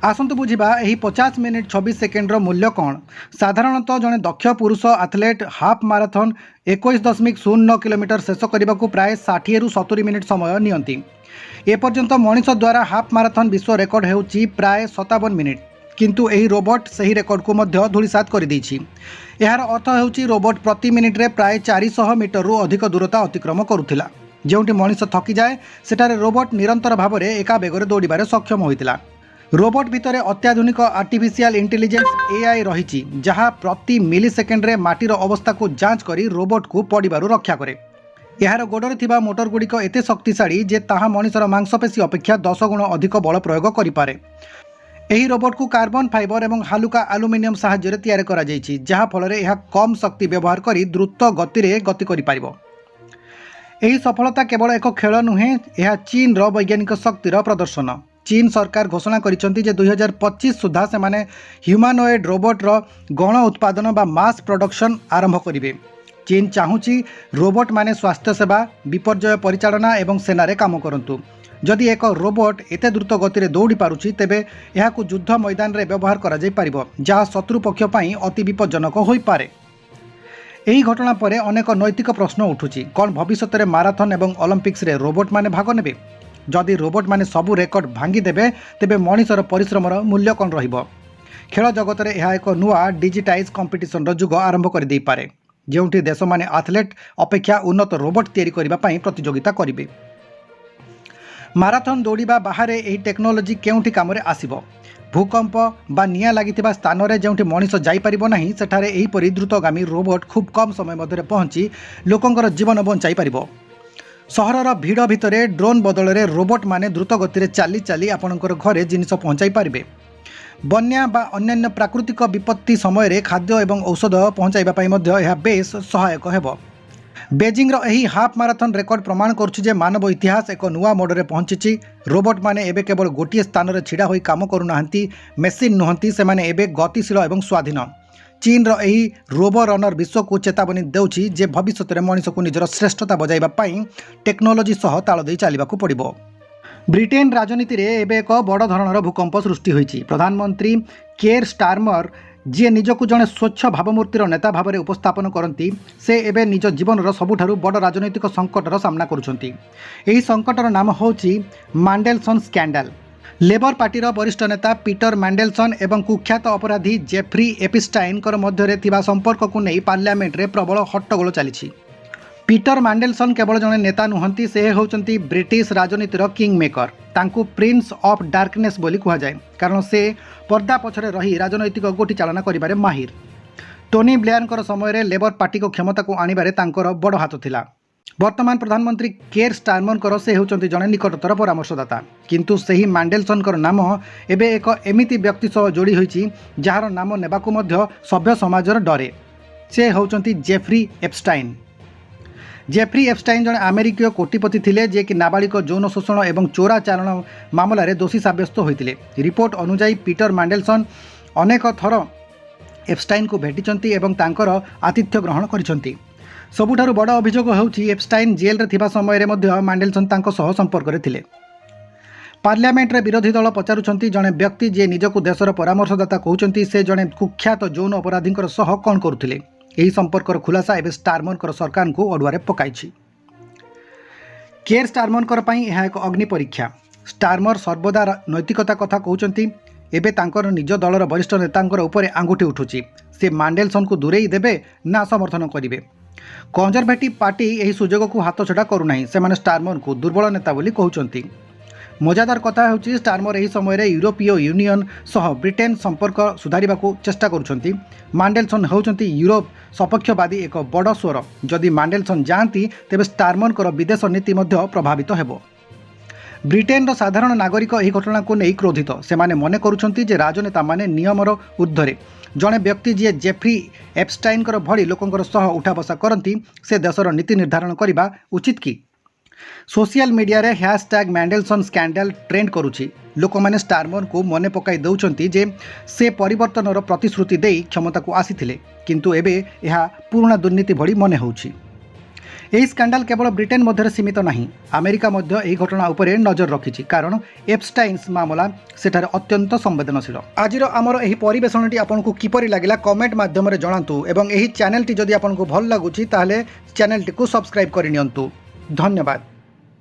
आसंतु बुझिबा एही 50 मिनिट 26 सेकेंड रो मूल्य कौन। साधारणतः जड़े दक्ष पुरुष एथलेट हाफ मैराथन 21.09 किलोमीटर शेष करने को प्राय 60 रु 70 मिनिट समय नियंती। एपर्यंत मनीष द्वारा हाफ मैराथन विश्व रेकर्ड हेउची प्राय 57 मिनिट किंतु एही रोबोट सही रेकर्ड को मध्य धूलिसात कर देछि। यार अर्थ हेउची रोबोट प्रति मिनिट रे प्राय 400 मीटर रु अधिक दूरता अतिक्रम करुथिला। जेउठी मनीष थकी जाए सेठारे रोबोट निरंतर भाव में एका बेगर दौड़बार सक्षम होइतिला। रोबोट भितर अत्याधुनिक आर्टिफिशियल इंटेलिजेंस एआई रही जहाँ प्रति मिली सेकेंड रे माटीर अवस्था को जांच करी रोबोट को पड़िबारु रक्षा करे। यार गोड़े थिबा मोटर गुड़िक एते शक्तिशाली जे ताहा मनीषर मांसपेशी अपेक्षा 10 गुण अधिक बल प्रयोग करिपारे। एही रोबोट को कार्बन फाइबर एवं हालुका एल्युमिनियम साहाय्य तैयार करा जायछि जहाँ फल यह कम शक्ति व्यवहार करी द्रुत गति रे गति करि पारिबो। एही सफलता केवल एक खेल नुहे यह चीन रो वैज्ञानिक शक्तिर प्रदर्शन। चीन सरकार घोषणा करिसेंति जे 2025 सुधा से माने ह्यूमनॉइड रोबोट रो गण उत्पादन बा मास प्रोडक्शन आरंभ करिवे। चीन चाहूची रोबोट माने स्वास्थ्य सेवा विपर्यय परिचालना एवं सेनारे काम करंतु। जदि एक रोबोट एते द्रुत गति में दौड़ी पारुछि तेबे एहाकु युद्ध मैदान रे व्यवहार करा जाय पारिबो जहाँ शत्रु पक्ष पई अति विपज्जनक होई पारे। एही घटना परे अनेक नैतिक प्रश्न उठुछि। कौन भविष्य में माराथन एवं ओलंपिक्स रे रोबोट माने भाग नेबे? जदि रोबोट माने सबु रेकर्ड भांगी देबे तेबे मनीषर परिश्रमर मूल्य कौन रहिबो? खेल जगत में यह एक नुआ डिजिटाइज कंपिटिशन युग आरंभ कर दे पारे जेउठी देश माने एथलेट अपेक्षा उन्नत रोबोट तैयारी करबा पई प्रतियोगिता करिवे। माराथन दौड़ा बाहर यही टेक्नोलोजी केउठी काम रे आसिबो? भूकंप बा निया लागिथिबा स्थान रे जेउठी मनीष जाई परिबो नाही सेठारे एही परि द्रुतगामी रोबोट खूब कम समय मध्य पहुंची लोकंकर जीवन बंचाई परिबो। सहरर भिड़ भितरे ड्रोन बदल में रोबोट माने द्रुत गति चली चली आपणकर घरे जिनिस पहुंचाई पारिबे। बन्या बा अन्यान्य प्राकृतिक विपत्ति समय खाद्य एवं औषध पहुंचाइबा पई मध्य यह बेस सहायक हेबो। बेजिंग रो एही हाफ मैराथन रेकर्ड प्रमाण करुछि जे मानव इतिहास एक नुआ मोड़ रे पहुंची। रोबोट माने एबे केवल गोटिए स्थान रे छिड़ा होई काम करू नाहंती, मेसिन नुहंती, से माने एबे गतिशील एवं स्वाधीन। ଚୀନର ଏହି ରୋବୋ ରନର ବିଶ୍ୱକୁ ଚେତାବନୀ ଦେଉଛି ଯେ ଭବିଷ୍ୟତରେ ମଣିଷକୁ ନିଜର ଶ୍ରେଷ୍ଠତା ବଜାଇବା ପାଇଁ ଟେକ୍ନୋଲୋଜି ସହ ତାଳ ଦେଇ ଚାଲିବାକୁ ପଡ଼ିବ। ବ୍ରିଟେନ ରାଜନୀତିରେ ଏବେ ଏକ ବଡ଼ ଧରଣର ଭୂକମ୍ପ ସୃଷ୍ଟି ହୋଇଛି। ପ୍ରଧାନମନ୍ତ୍ରୀ କେର୍ ଷ୍ଟାରମର ଯିଏ ନିଜକୁ ଜଣେ ସ୍ୱଚ୍ଛ ଭାବମୂର୍ତ୍ତିର ନେତା ଭାବରେ ଉପସ୍ଥାପନ କରନ୍ତି, ସେ ଏବେ ନିଜ ଜୀବନର ସବୁଠାରୁ ବଡ଼ ରାଜନୈତିକ ସଙ୍କଟର ସାମ୍ନା କରୁଛନ୍ତି। ଏହି ସଙ୍କଟର ନାମ ହେଉଛି ମାଣ୍ଡେଲସନ୍ ସ୍କାଣ୍ଡାଲ। ଲେବର ପାର୍ଟିର ବରିଷ୍ଠ ନେତା ପିଟର ମାଣ୍ଡେଲସନ୍ ଏବଂ କୁଖ୍ୟାତ ଅପରାଧୀ ଜେଫ୍ରି ଏପିଷ୍ଟାଇନଙ୍କର ମଧ୍ୟରେ ଥିବା ସମ୍ପର୍କକୁ ନେଇ ପାର୍ଲିଆମେଣ୍ଟରେ ପ୍ରବଳ ହଟ୍ଟଗୋଳ ଚାଲିଛି। ପିଟର ମାଣ୍ଡେଲସନ୍ କେବଳ ଜଣେ ନେତା ନୁହନ୍ତି, ସେ ହେଉଛନ୍ତି ବ୍ରିଟିଶ ରାଜନୀତିର କିଙ୍ଗ ମେକର। ତାଙ୍କୁ ପ୍ରିନ୍ସ ଅଫ୍ ଡାର୍କନେସ୍ ବୋଲି କୁହାଯାଏ, କାରଣ ସେ ପର୍ଦ୍ଦା ପଛରେ ରହି ରାଜନୈତିକ ଗୋଟି ଚାଳନା କରିବାରେ ମାହିର। ଟୋନି ବ୍ଲେୟାରଙ୍କର ସମୟରେ ଲେବର ପାର୍ଟିକୁ କ୍ଷମତାକୁ ଆଣିବାରେ ତାଙ୍କର ବଡ଼ ହାତ ଥିଲା। ବର୍ତ୍ତମାନ ପ୍ରଧାନମନ୍ତ୍ରୀ କେର୍ ଷ୍ଟାରମରଙ୍କର ସେ ହେଉଛନ୍ତି ଜଣେ ନିକଟତର ପରାମର୍ଶଦାତା। କିନ୍ତୁ ସେହି ମାଣ୍ଡେଲସନ୍ଙ୍କର ନାମ ଏବେ ଏକ ଏମିତି ବ୍ୟକ୍ତି ସହ ଯୋଡ଼ି ହୋଇଛି ଯାହାର ନାମ ନେବାକୁ ମଧ୍ୟ ସଭ୍ୟ ସମାଜର ଡରେ। ସେ ହେଉଛନ୍ତି ଜେଫ୍ରି ଏପଷ୍ଟାଇନ୍। ଜେଫ୍ରି ଏପଷ୍ଟାଇନ୍ ଜଣେ ଆମେରିକୀୟ କୋଟିପତି ଥିଲେ, ଯିଏକି ନାବାଳିକ ଯୌନ ଶୋଷଣ ଏବଂ ଚୋରାଚାଲାଣ ମାମଲାରେ ଦୋଷୀ ସାବ୍ୟସ୍ତ ହୋଇଥିଲେ। ରିପୋର୍ଟ ଅନୁଯାୟୀ ପିଟର ମାଣ୍ଡେଲସନ୍ ଅନେକ ଥର ଏପଷ୍ଟାଇନ୍କୁ ଭେଟିଛନ୍ତି ଏବଂ ତାଙ୍କର ଆତିଥ୍ୟ ଗ୍ରହଣ କରିଛନ୍ତି। ସବୁଠାରୁ ବଡ଼ ଅଭିଯୋଗ ହେଉଛି ଏପଷ୍ଟାଇନ୍ ଜେଲରେ ଥିବା ସମୟରେ ମଧ୍ୟ ମାଣ୍ଡେଲସନ୍ ତାଙ୍କ ସହ ସମ୍ପର୍କରେ ଥିଲେ। ପାର୍ଲିଆମେଣ୍ଟରେ ବିରୋଧୀ ଦଳ ପଚାରୁଛନ୍ତି, ଜଣେ ବ୍ୟକ୍ତି ଯିଏ ନିଜକୁ ଦେଶର ପରାମର୍ଶଦାତା କହୁଛନ୍ତି, ସେ ଜଣେ କୁଖ୍ୟାତ ଯୌନ ଅପରାଧୀଙ୍କ ସହ କ'ଣ କରୁଥିଲେ? ଏହି ସମ୍ପର୍କର ଖୁଲାସା ଏବେ ଷ୍ଟାରମରଙ୍କର ସରକାରଙ୍କୁ ଅଡୁଆରେ ପକାଇଛି। କେର୍ ଷ୍ଟାରମରଙ୍କର ପାଇଁ ଏହା ଏକ ଅଗ୍ନି ପରୀକ୍ଷା। ଷ୍ଟାରମର ସର୍ବଦା ନୈତିକତା କଥା କହୁଛନ୍ତି। ଏବେ ତାଙ୍କର ନିଜ ଦଳର ବରିଷ୍ଠ ନେତାଙ୍କର ଉପରେ ଆଙ୍ଗୁଠି ଉଠୁଛି। ସେ ମାଣ୍ଡେଲସନ୍କୁ ଦୂରେଇ ଦେବେ ନା ସମର୍ଥନ କରିବେ? କନଜରଭେଟିଭ୍ ପାର୍ଟି ଏହି ସୁଯୋଗକୁ ହାତଛଡ଼ା କରୁନାହିଁ। ସେମାନେ ଷ୍ଟାରମରଙ୍କୁ ଦୁର୍ବଳ ନେତା ବୋଲି କହୁଛନ୍ତି। ମଜାଦାର କଥା ହେଉଛି, ଷ୍ଟାରମର ଏହି ସମୟରେ ୟୁରୋପୀୟ ୟୁନିୟନ ସହ ବ୍ରିଟେନ ସମ୍ପର୍କ ସୁଧାରିବାକୁ ଚେଷ୍ଟା କରୁଛନ୍ତି। ମାଣ୍ଡେଲସନ୍ ହେଉଛନ୍ତି ୟୁରୋପ ସପକ୍ଷବାଦୀ ଏକ ବଡ଼ ସ୍ୱର। ଯଦି ମାଣ୍ଡେଲସନ୍ ଯାଆନ୍ତି, ତେବେ ଷ୍ଟାରମରଙ୍କର ବିଦେଶ ନୀତି ମଧ୍ୟ ପ୍ରଭାବିତ ହେବ। ବ୍ରିଟେନର ସାଧାରଣ ନାଗରିକ ଏହି ଘଟଣାକୁ ନେଇ କ୍ରୋଧିତ। ସେମାନେ ମନେ କରୁଛନ୍ତି ଯେ ରାଜନେତାମାନେ ନିୟମର ଊର୍ଦ୍ଧ୍ୱରେ। ଜଣେ ବ୍ୟକ୍ତି ଯିଏ ଜେଫ୍ରି ଏପଷ୍ଟାଇନଙ୍କର ଭଳି ଲୋକଙ୍କର ସହ ଉଠାବସା କରନ୍ତି, ସେ ଦେଶର ନୀତି ନିର୍ଦ୍ଧାରଣ କରିବା ଉଚିତ କି? ସୋସିଆଲ ମିଡ଼ିଆରେ ହ୍ୟାଶଟ୍ୟାଗ୍ ମାଣ୍ଡେଲସନ୍ ସ୍କାଣ୍ଡାଲ ଟ୍ରେଣ୍ଡ କରୁଛି। ଲୋକମାନେ ଷ୍ଟାରମରଙ୍କୁ ମନେ ପକାଇ ଦେଉଛନ୍ତି ଯେ ସେ ପରିବର୍ତ୍ତନର ପ୍ରତିଶ୍ରୁତି ଦେଇ କ୍ଷମତାକୁ ଆସିଥିଲେ, କିନ୍ତୁ ଏବେ ଏହା ପୁରୁଣା ଦୁର୍ନୀତି ଭଳି ମନେ ହେଉଛି। ଏହି ସ୍କାଣ୍ଡାଲ କେବଳ ବ୍ରିଟେନ ମଧ୍ୟରେ ସୀମିତ ନାହିଁ, ଆମେରିକା ମଧ୍ୟ ଏହି ଘଟଣା ଉପରେ ନଜର ରଖିଛି, କାରଣ ଏପଷ୍ଟାଇନ୍ସ ମାମଲା ସେଠାରେ ଅତ୍ୟନ୍ତ ସମ୍ବେଦନଶୀଳ। ଆଜିର ଆମର ଏହି ପରିବେଷଣଟି ଆପଣଙ୍କୁ କିପରି ଲାଗିଲା କମେଣ୍ଟ ମାଧ୍ୟମରେ ଜଣାନ୍ତୁ ଏବଂ ଏହି ଚ୍ୟାନେଲଟି ଯଦି ଆପଣଙ୍କୁ ଭଲ ଲାଗୁଛି ତାହେଲେ ଚ୍ୟାନେଲଟିକୁ ସବସ୍କ୍ରାଇବ୍ କରିନିଅନ୍ତୁ। ଧନ୍ୟବାଦ।